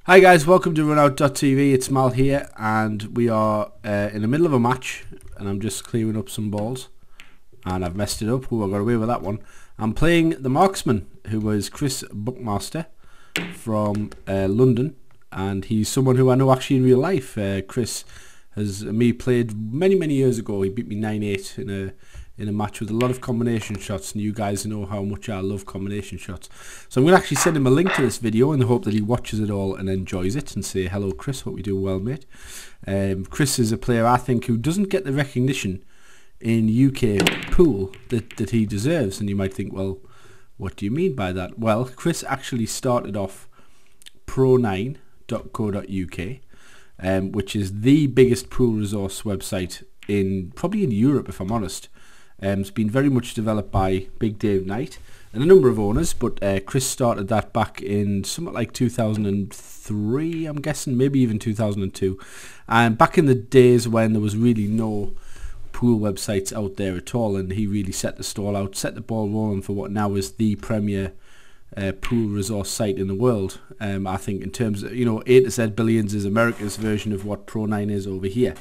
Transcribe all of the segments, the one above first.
Hi guys, welcome to runout.tv. It's Mal here, and we are in the middle of a match, and I'm just clearing up some balls, and I've messed it up. Ooh, I got away with that one. I'm playing the Marksman, who was Chris Buckmaster from London, and he's someone who I know actually in real life. Chris has played many years ago. He beat me 9-8 in a match with a lot of combination shots, and you guys know how much I love combination shots. So I'm going to actually send him a link to this video in the hope that he watches it all and enjoys it, and say, hello Chris, hope you do well, mate. Chris is a player, I think, who doesn't get the recognition in UK pool that he deserves, and you might think, well, what do you mean by that? Well, Chris actually started off pro9.co.uk, which is the biggest pool resource website probably in Europe, if I'm honest. It's been very much developed by Big Dave Knight and a number of owners, but Chris started that back in somewhat like 2003, I'm guessing, maybe even 2002. And back in the days when there was really no pool websites out there at all, and he really set the stall out, set the ball rolling for what now is the premier pool resource site in the world. I think in terms of, A to Z Billions is America's version of what Pro9 is over here.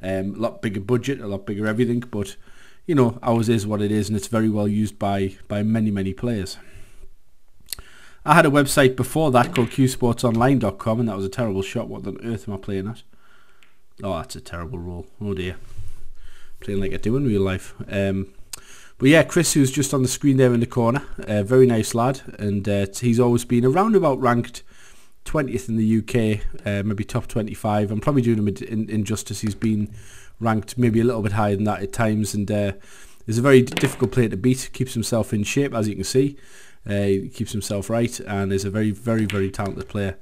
A lot bigger budget, a lot bigger everything, but ours is what it is, and it's very well used by many players. I had a website before that called qsportsonline.com, and that was a terrible shot. What on earth am I playing at? Oh, that's a terrible roll. Oh dear. Playing like I do in real life. But yeah, Chris, who's just on the screen there in the corner, very nice lad, and he's always been around about ranked 20th in the UK, maybe top 25. I'm probably doing him injustice. He's been ranked maybe a little bit higher than that at times, and is a very difficult player to beat. Keeps himself in shape, as you can see. He keeps himself right, and is a very talented player,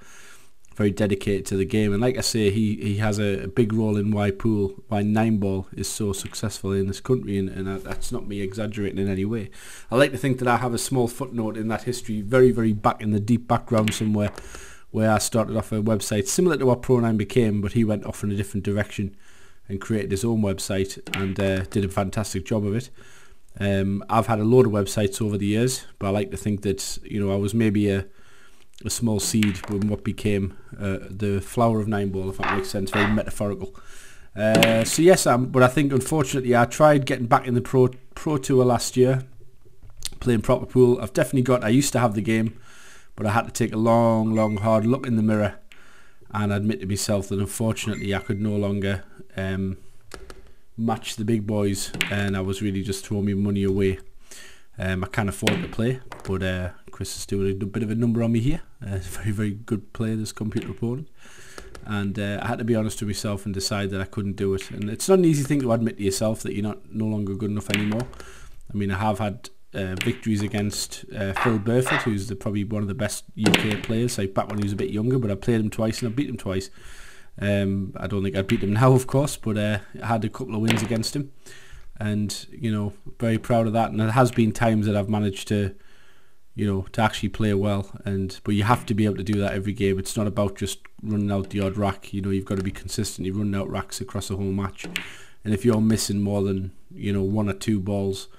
very dedicated to the game. And like I say, he has a big role in why 9-ball is so successful in this country, and that's not me exaggerating in any way. I like to think that I have a small footnote in that history, very back in the deep background somewhere, where I started off a website similar to what Pro9 became, but he went off in a different direction and created his own website, and did a fantastic job of it. I've had a load of websites over the years, but I like to think that I was maybe a small seed in what became the flower of 9-ball, if that makes sense. Very metaphorical. So yes, but I think unfortunately I tried getting back in the pro tour last year, playing proper pool. I used to have the game, but I had to take a long hard look in the mirror and admit to myself that unfortunately I could no longer match the big boys, and I was really just throwing my money away. I can't afford to play, but Chris is doing a bit of a number on me here. Very good player, this computer opponent, and I had to be honest with myself and decide that I couldn't do it. And it's not an easy thing to admit to yourself that you're no longer good enough anymore. I mean, I have had victories against Phil Burford, who's probably one of the best UK players, like back when he was a bit younger, but I played him twice and I beat him twice. I don't think I'd beat him now, of course, but I had a couple of wins against him, and very proud of that. And there has been times that I've managed to to actually play well, but you have to be able to do that every game. It's not about just running out the odd rack. You've got to be consistently running out racks across the whole match, and if you're missing more than 1 or 2 balls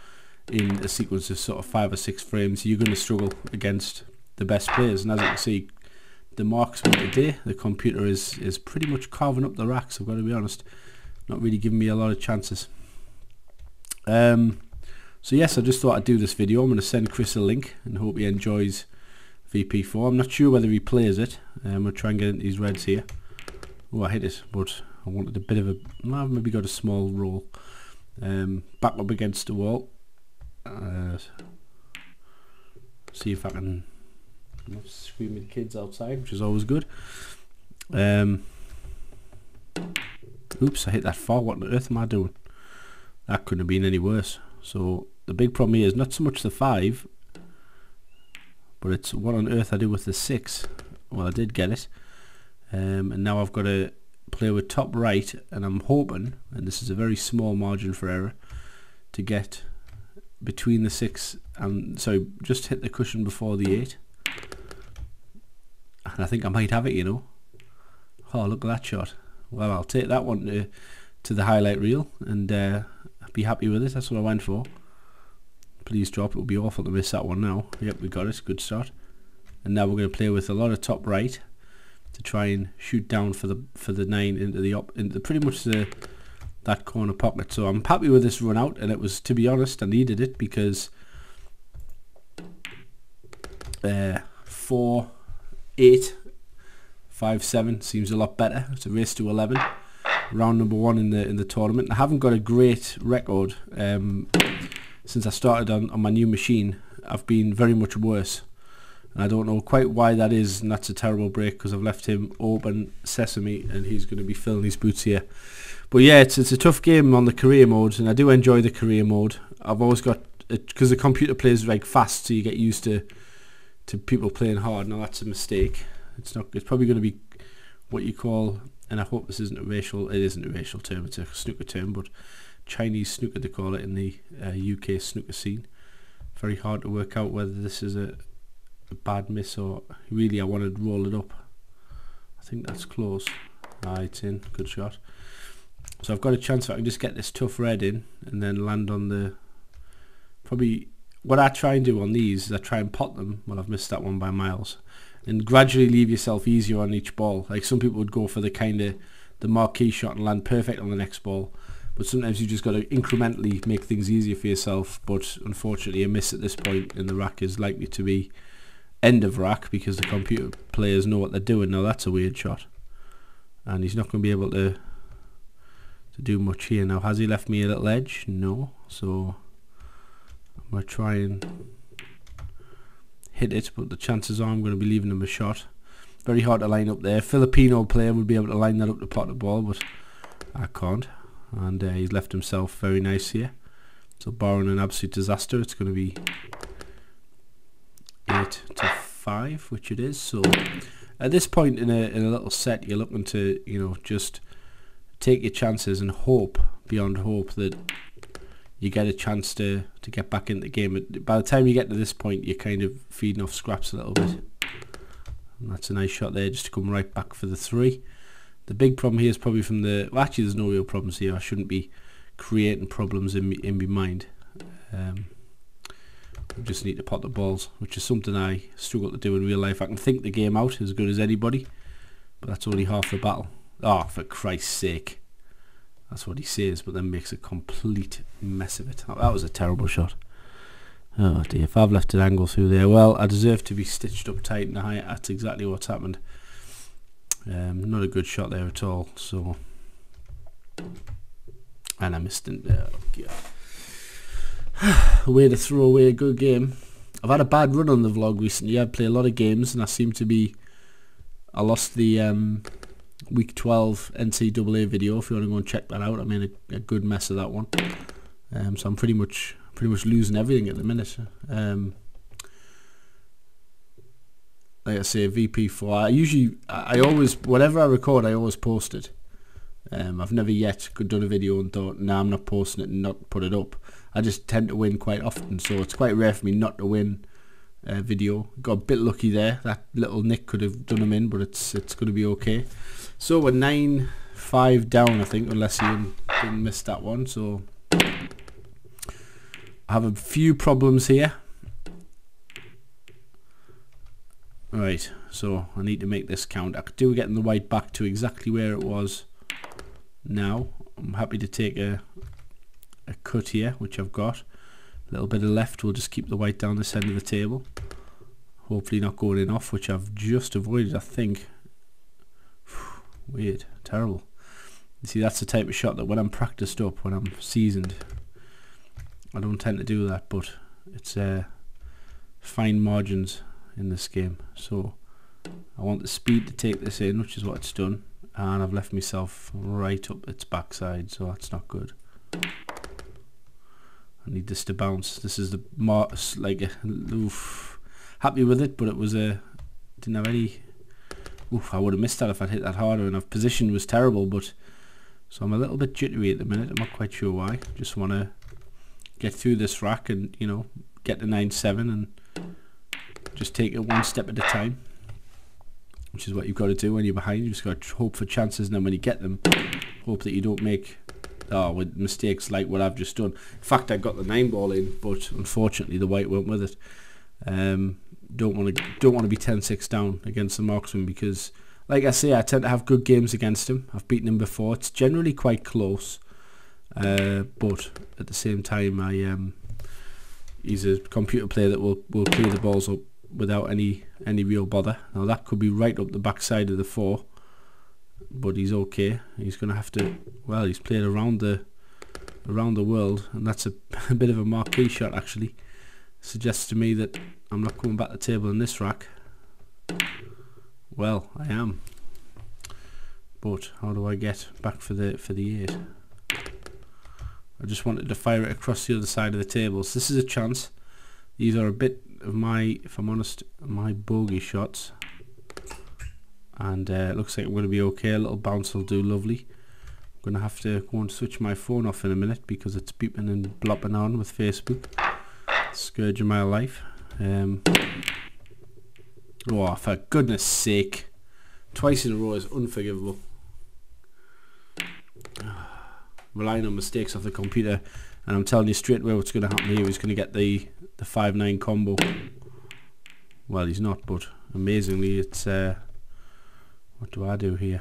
in a sequence of sort of 5 or 6 frames, you're going to struggle against the best players. And as you can see, the Marksman today, the computer is pretty much carving up the racks, I've got to be honest. Not really giving me a lot of chances. So yes, I just thought I'd do this video. I'm going to send Chris a link and hope he enjoys VP4. I'm not sure whether he plays it. I'm going to try and get into these reds here. Oh, I hit it, but I wanted a bit of I've maybe got a small roll. Back up against the wall. See if I can not scream at the kids outside, which is always good. Oops, I hit that far. What on earth am I doing? That couldn't have been any worse. So the big problem here is not so much the 5, but it's what on earth I do with the 6. Well, I did get it, and now I've got to play with top right, and I'm hoping, and this is a very small margin for error, to get between the 6 and just hit the cushion before the 8. And I think I might have it, Oh, look at that shot. Well, I'll take that one to the highlight reel, and be happy with it. That's what I went for. Please drop. It would be awful to miss that one now. Yep, we got it. Good start. And now we're going to play with a lot of top right. to try and shoot down for the 9 into pretty much that corner pocket. So I'm happy with this run out, and it was, to be honest, I needed it because 4, 8, 5, 7 seems a lot better. It's a race to 11, round number 1 in the tournament. I haven't got a great record since I started on my new machine. I've been very much worse, and I don't know quite why that is, and that's a terrible break because I've left him open sesame and he's going to be filling his boots here. But yeah, it's a tough game on the career mode, and I do enjoy the career mode. I've always got it because the computer plays like fast, so you get used to people playing hard. Now that's a mistake. It's probably going to be what you call, and I hope this isn't a racial. It isn't a racial term. It's a snooker term, but Chinese snooker they call it in the UK snooker scene. Very hard to work out whether this is a bad miss or really I wanted to roll it up. I think that's close. It's in. Good shot. So I've got a chance if I can just get this tough red in and then land on the... Probably what I try and do on these is I try and pot them. Well, I've missed that one by miles. And gradually leave yourself easier on each ball. Like some people would go for the marquee shot and land perfect on the next ball. But sometimes you just got to incrementally make things easier for yourself. But unfortunately a miss at this point in the rack is likely to be end of rack because the computer players know what they're doing. Now that's a weird shot. And he's not going to be able to do much here. Now has he left me a little edge? No. So I'm going to try and hit it, but the chances are I'm going to be leaving him a shot. Very hard to line up there. Filipino player would be able to line that up to pot the ball, but I can't. And he's left himself very nice here. So barring an absolute disaster, it's going to be 8-5, which it is. So at this point in a little set, you're looking to, you know, just take your chances and hope beyond hope that you get a chance to get back into the game. By the time you get to this point, you're kind of feeding off scraps a little bit. And that's a nice shot there, just to come right back for the 3. The big problem here is probably from the... Well, actually, there's no real problems here. I shouldn't be creating problems in my mind. We just need to pot the balls, which is something I struggle to do in real life. I can think the game out as good as anybody, but that's only half the battle. Oh, for Christ's sake. That's what he says, but then makes a complete mess of it. Oh, that was a terrible shot. Oh dear, if I've left an angle through there, well, I deserve to be stitched up tight and high. That's exactly what's happened. Not a good shot there at all. So, and I missed it. A way to throw away a good game. I've had a bad run on the vlog recently. I play a lot of games, and I seem to be... I lost the week 12 NCAA video. If you want to go and check that out, I made a good mess of that one. So I'm pretty much losing everything at the minute. Like I say, VP4. I always, whatever I record, I always post it. I've never yet done a video and thought, nah, I'm not posting it and not put it up. I just tend to win quite often, so it's quite rare for me not to win a video. Got a bit lucky there. That little nick could have done him in, but it's going to be okay. So we're 9-5 down, I think, unless you didn't miss that one. So I have a few problems here. Right, so I need to make this count. I could do getting the white back to exactly where it was now. I'm happy to take a cut here, which I've got. A little bit of left, we'll just keep the white down this end of the table. Hopefully not going in off, which I've just avoided, I think. Weird, terrible. You see, that's the type of shot that when I'm practiced up, when I'm seasoned, I don't tend to do that, but it's fine margins in this game. So I want the speed to take this in, which is what it's done, and I've left myself right up its backside, so that's not good. I need this to bounce. This is the oof. Happy with it, but it was didn't have any. Oof, I would have missed that if I'd hit that harder, and our position was terrible. But so I'm a little bit jittery at the minute. I'm not quite sure why. Just want to get through this rack and, you know, get to 9-7 and just take it one step at a time, which is what you've got to do when you're behind. You just got to hope for chances, and then when you get them, hope that you don't make with mistakes like what I've just done. In fact, I got the 9 ball in, but unfortunately the white went with it. Don't want to be 10-6 down against the Marksman, because like I say, I tend to have good games against him. I've beaten him before. It's generally quite close, but at the same time, he's a computer player that will clear the balls up without any real bother. Now that could be right up the backside of the 4, but he's okay. He's going to have to. Well, he's played around the world, and that's a bit of a marquee shot actually. Suggests to me that I'm not coming back to the table in this rack. Well, I am, but how do I get back for the 8? I just wanted to fire it across the other side of the table. So this is a chance. These are a bit of my, if I'm honest, my bogey shots, and it looks like I'm going to be okay. A little bounce will do lovely. I'm going to have to go and switch my phone off in a minute because it's beeping and blopping on with Facebook. Scourge of my life. Oh, for goodness sake. Twice in a row is unforgivable. Relying on mistakes off the computer, and I'm telling you straight away what's going to happen here. He's going to get the 5-9 combo. Well, he's not, but amazingly it's what do I do here?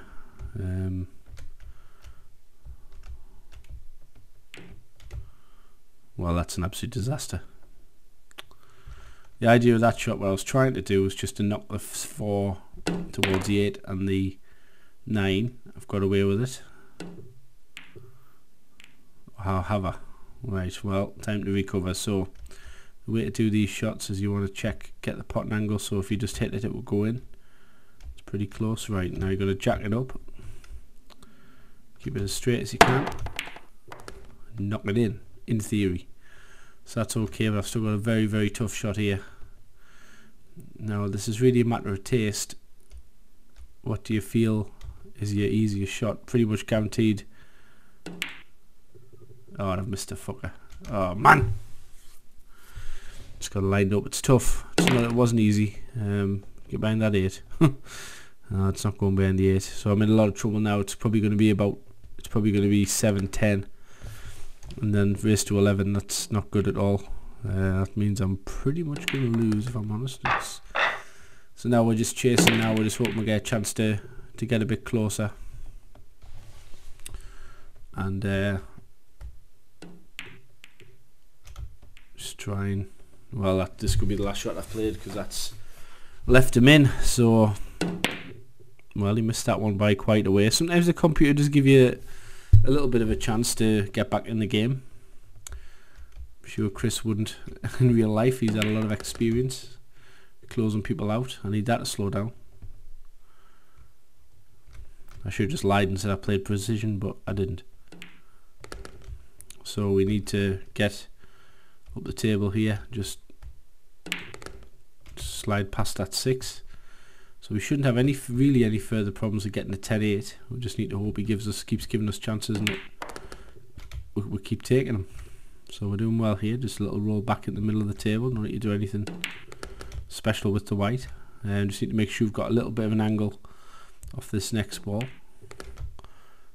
Well, that's an absolute disaster. The idea of that shot, what I was trying to do was just to knock the 4 towards the 8 and the 9. I've got away with it. How have I? Right, well, time to recover. So the way to do these shots is you want to get the potting angle, so if you just hit it, it will go in. It's pretty close. Right, now you're going to jack it up. Keep it as straight as you can. Knock it in theory. So that's okay, but I've still got a very, very tough shot here. Now, this is really a matter of taste. What do you feel is your easiest shot? Pretty much guaranteed. Oh, I've missed a fucker. Oh, man! Just got it lined up. It's tough. It's not, it wasn't easy. Get behind that 8. No, it's not going behind the 8. So I'm in a lot of trouble now. It's probably going to be 7-10. And then race to 11, that's not good at all. That means I'm pretty much going to lose, if I'm honest. So now we're just chasing. Now we're just hoping we get a chance to get a bit closer. And just trying. Well, this could be the last shot I've played because that's left him in. So, well, he missed that one by quite a way. Sometimes the computer does give you a little bit of a chance to get back in the game. I'm sure Chris wouldn't in real life. He's had a lot of experience closing people out. I need that to slow down. I should have just lied and said I played precision, but I didn't. So we need to get up the table here. Just slide past that 6. So we shouldn't have any further problems with getting the 10-8. We just need to hope he keeps giving us chances, and we keep taking them. So we're doing well here. Just a little roll back in the middle of the table. No need to do anything special with the white. Just need to make sure we've got a little bit of an angle off this next ball,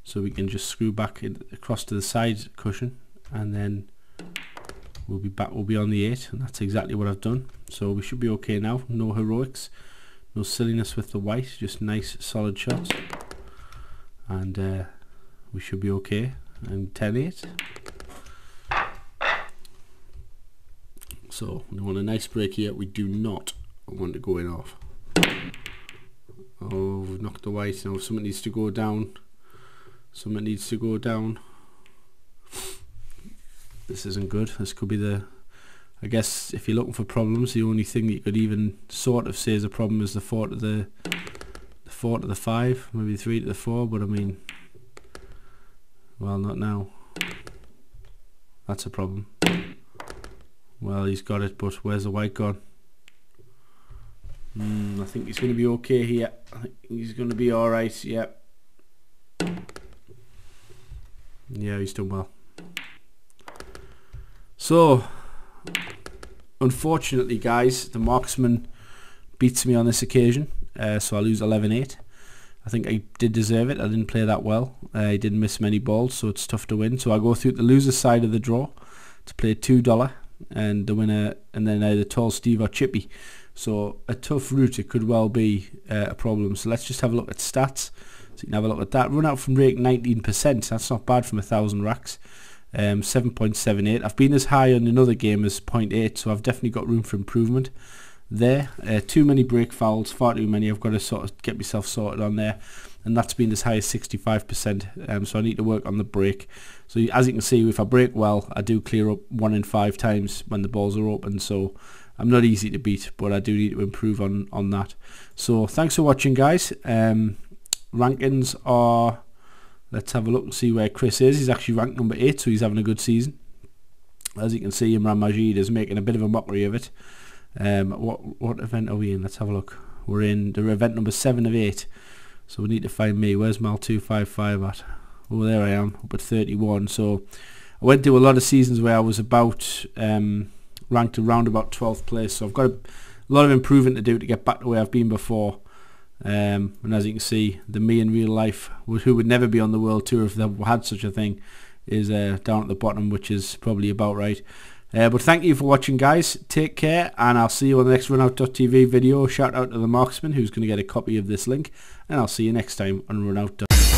so we can just screw back across to the side cushion, and then we'll be back. We'll be on the 8, and that's exactly what I've done. So we should be okay now. No heroics. No silliness with the white, just nice solid shots, and we should be okay. And 10-8. So we want a nice break here. We do not want to go in off. Oh, we've knocked the white. Now something needs to go down. Something needs to go down. This isn't good. This could be the, I guess if you're looking for problems, the only thing that you could even sort of say is a problem is the 4 to the 5, maybe 3 to the 4, but I mean, well, not now. That's a problem. Well, he's got it, but where's the white gone? I think he's going to be okay here. I think he's going to be alright, yeah. Yeah, he's done well. So, unfortunately, guys, the Marksman beats me on this occasion, so I lose 11-8. I think I did deserve it. I didn't play that well. I didn't miss many balls, so it's tough to win. So I go through the loser side of the draw to play $2, and the winner, and then either Tall Steve or Chippy. So a tough route, it could well be a problem. So let's just have a look at stats. So you can have a look at that. Run out from rake 19%. That's not bad from 1,000 racks. 7.78. I've been as high on another game as 0.8, so I've definitely got room for improvement there. Too many break fouls, far too many. I've got to sort of get myself sorted on there, and that's been as high as 65%. So I need to work on the break. So as you can see, if I break well, I do clear up 1 in 5 times when the balls are open. So I'm not easy to beat, but I do need to improve on that. So thanks for watching, guys. Rankings are, let's have a look and see where Chris is. He's actually ranked number 8, so he's having a good season. As you can see, Imran Majid is making a bit of a mockery of it. What event are we in? Let's have a look. We're in the event number 7 of 8. So we need to find me. Where's Mal255 at? Oh, there I am, up at 31. So I went through a lot of seasons where I was about ranked around about 12th place. So I've got a lot of improvement to do to get back to where I've been before. And as you can see, the me in real life, who would never be on the world tour if they had such a thing, is down at the bottom, which is probably about right. But thank you for watching, guys. Take care, and I'll see you on the next runout.tv video. Shout out to the Marksman, who's going to get a copy of this link, and I'll see you next time on runout.tv.